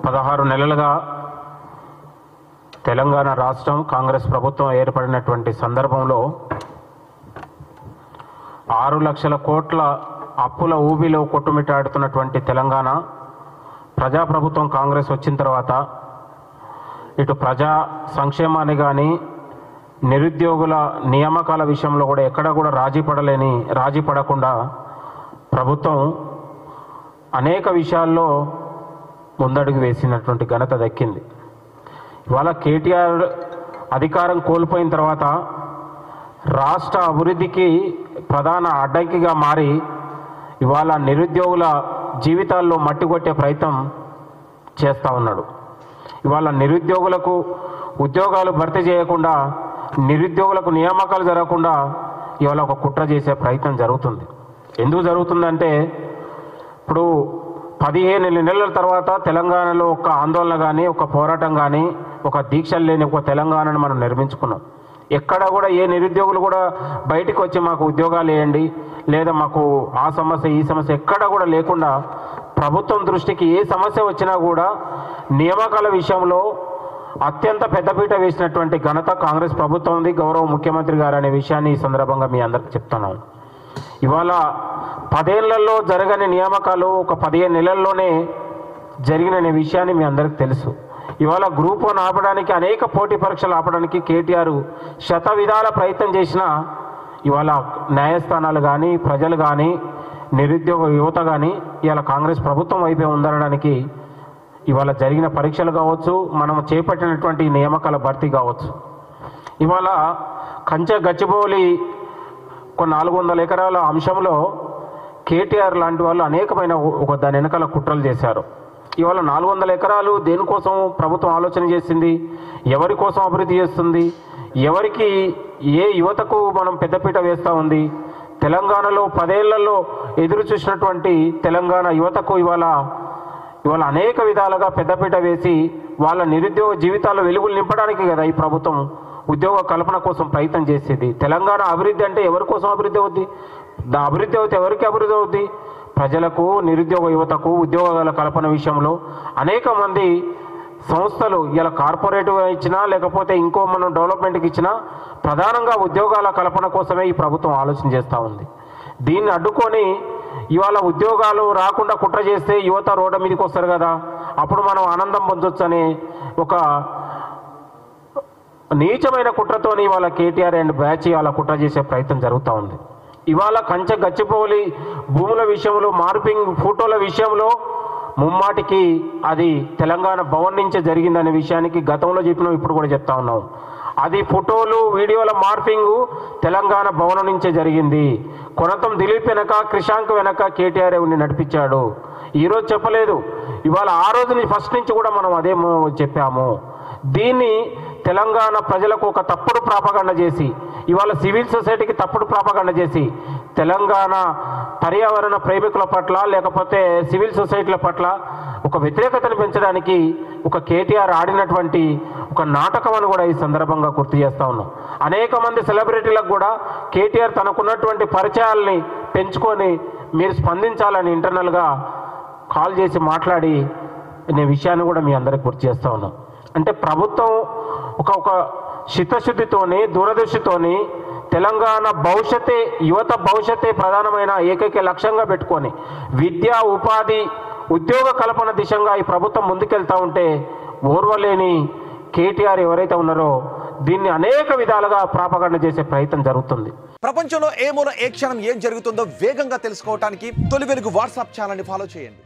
16 నెలలుగా తెలంగాణ రాష్ట్రం కాంగ్రెస్ ప్రభుత్వం ఏర్పడినటువంటి సందర్భంలో 6 లక్షల కోట్ల అప్పుల ఊబిలో కొట్టుమిట్టాడుతున్నటువంటి తెలంగాణ ప్రజాప్రభుత్వం కాంగ్రెస్ వచ్చిన తర్వాత ఇటు ప్రజా సంక్షేమాన్ని కానీ నిరుద్యోగుల నియామకాల విషయంలో కూడా ఎక్కడ కూడా రాజీ పడకుండా ప్రభుత్వం అనేక విషయాల్లో ముందడుగు వేసినటువంటి ఘనత దక్కింది. ఇవాళ కేటీఆర్ అధికారం కోల్పోయిన తర్వాత రాష్ట్ర అభివృద్ధికి ప్రధాన అడ్డంకిగా మారి ఇవాళ నిరుద్యోగుల జీవితాల్లో మట్టి కొట్టే ప్రయత్నం చేస్తూ ఉన్నాడు. ఇవాళ నిరుద్యోగులకు ఉద్యోగాలు భర్తీ చేయకుండా, నిరుద్యోగులకు నియామకాలు జరగకుండా ఇవాళ ఒక కుట్ర చేసే ప్రయత్నం జరుగుతుంది. ఎందుకు జరుగుతుందంటే, ఇప్పుడు 15 నెలల తర్వాత తెలంగాణలో ఒక ఆందోళన కానీ, ఒక పోరాటం కానీ, ఒక దీక్షలు లేని ఒక తెలంగాణను మనం నిర్మించుకున్నాం. ఎక్కడ కూడా ఏ నిరుద్యోగులు కూడా బయటికి వచ్చి మాకు ఉద్యోగాలు వేయండి, లేదా మాకు ఆ సమస్య ఈ సమస్య ఎక్కడ కూడా లేకుండా ప్రభుత్వం దృష్టికి ఏ సమస్య వచ్చినా కూడా నియామకాల విషయంలో అత్యంత పెద్దపీట వేసినటువంటి ఘనత కాంగ్రెస్ ప్రభుత్వం ఉంది, గౌరవ ముఖ్యమంత్రి గారు అనే విషయాన్ని ఈ సందర్భంగా మీ అందరికీ చెప్తున్నాను. ఇవాళ 10 ఏళ్లలో జరగని నియామకాలు ఒక 15 నెలల్లోనే జరిగిన విషయాన్ని మీ అందరికీ తెలుసు. ఇవాళ గ్రూప్ 1 ఆపడానికి, అనేక పోటీ పరీక్షలు ఆపడానికి కేటీఆర్ శత విధాల ప్రయత్నం చేసినా ఇవాళ న్యాయస్థానాలు కానీ, ప్రజలు కానీ, నిరుద్యోగ యువత కానీ ఇవాళ కాంగ్రెస్ ప్రభుత్వం వైపే ఉందనడానికి ఇవాళ జరిగిన పరీక్షలు కావచ్చు, మనం చేపట్టినటువంటి నియామకాల భర్తీ కావచ్చు. ఇవాళ కంచె గచ్చిబౌలి ఒక 400 ఎకరాల అంశంలో కేటీఆర్ లాంటి వాళ్ళు అనేకమైన దాని వెనకాల కుట్రలు చేశారు. ఇవాళ 400 ఎకరాలు దేనికోసం ప్రభుత్వం ఆలోచన చేసింది, ఎవరి కోసం అభివృద్ధి చేస్తుంది, ఎవరికి ఏ యువతకు మనం పెద్దపీట వేస్తూ ఉంది, తెలంగాణలో 10 ఏళ్లలో ఎదురు చూసినటువంటి తెలంగాణ యువతకు ఇవాళ అనేక విధాలుగా పెద్దపీట వేసి వాళ్ళ నిరుద్యోగ జీవితాల్లో వెలుగులు నింపడానికి కదా ఈ ప్రభుత్వం ఉద్యోగ కల్పన కోసం ప్రయత్నం చేసేది. తెలంగాణ అభివృద్ధి అంటే ఎవరి కోసం అభివృద్ధి అవుద్ది? అభివృద్ధి అవుతే ఎవరికి అభివృద్ధి అవుద్ది? ప్రజలకు, నిరుద్యోగ యువతకు ఉద్యోగాల కల్పన విషయంలో అనేక మంది సంస్థలు ఇలా కార్పొరేటివ్ ఇచ్చినా, లేకపోతే ఇంకో మనం డెవలప్మెంట్కి ఇచ్చినా ప్రధానంగా ఉద్యోగాల కల్పన కోసమే ఈ ప్రభుత్వం ఆలోచన చేస్తూ ఉంది. దీన్ని అడ్డుకొని ఇవాళ ఉద్యోగాలు రాకుండా కుట్ర చేస్తే యువత రోడ్డు మీదకి వస్తారు కదా, అప్పుడు మనం ఆనందం పొందొచ్చు అనే ఒక నీచమైన కుట్రతోని ఇవాళ కేటీఆర్ అండ్ బ్యాచ్ ఇవాళ కుట్ర చేసే ప్రయత్నం జరుగుతూ ఉంది. ఇవాళ కంచె గచ్చిబౌలి భూముల విషయంలో, మార్పింగ్ ఫోటోల విషయంలో ముమ్మాటికి అది తెలంగాణ భవన్ నుంచే జరిగిందనే విషయానికి గతంలో చెప్పినాం, ఇప్పుడు కూడా చెప్తా ఉన్నాం. అది ఫోటోలు, వీడియోల మార్పింగు తెలంగాణ భవనం నుంచే జరిగింది. కొనతం దిలీప్ వెనక, క్రిషాంక్ వెనక కేటీఆర్ ఉండి నడిపించాడు. ఈరోజు చెప్పలేదు, ఇవాళ ఆ రోజుని ఫస్ట్ నుంచి కూడా మనం అదే చెప్పాము. దీన్ని తెలంగాణ ప్రజలకు ఒక తప్పుడు ప్రాపగండ చేసి, ఇవాళ సివిల్ సొసైటీకి తప్పుడు ప్రాపగండ చేసి, తెలంగాణ పర్యావరణ ప్రేమికుల పట్ల, లేకపోతే సివిల్ సొసైటీల పట్ల ఒక వ్యతిరేకతను పెంచడానికి ఒక కేటీఆర్ ఆడినటువంటి ఒక నాటకం అని కూడా ఈ సందర్భంగా గుర్తు చేస్తూ ఉన్నాం. అనేక మంది సెలబ్రిటీలకు కూడా కేటీఆర్ తనకున్నటువంటి పరిచయాల్ని పెంచుకొని మీరు స్పందించాలని ఇంటర్నల్గా కాల్ చేసి మాట్లాడి అనే విషయాన్ని కూడా మీ అందరికి గుర్తు చేస్తూ ఉన్నాం. అంటే ప్రభుత్వం ఒక చిత్తశుద్ధితోని, దూరదృష్టితోని తెలంగాణ భవిష్యత్తే, యువత భవిష్యత్తే ప్రధానమైన ఏకైక లక్ష్యంగా పెట్టుకొని విద్యా, ఉపాధి, ఉద్యోగ కల్పన దిశగా ఈ ప్రభుత్వం ముందుకెళ్తూ ఉంటే ఓర్వలేని కేటీఆర్ ఎవరైతే ఉన్నారో దీన్ని అనేక విధాలుగా ప్రాపగండ చేసే ప్రయత్నం జరుగుతుంది. ప్రపంచంలో ఏ మూల ఏ క్షణం ఏం జరుగుతుందో వేగంగా తెలుసుకోవడానికి తొలి వెలుగు వాట్సాప్ ఛానల్ని ఫాలో చేయండి.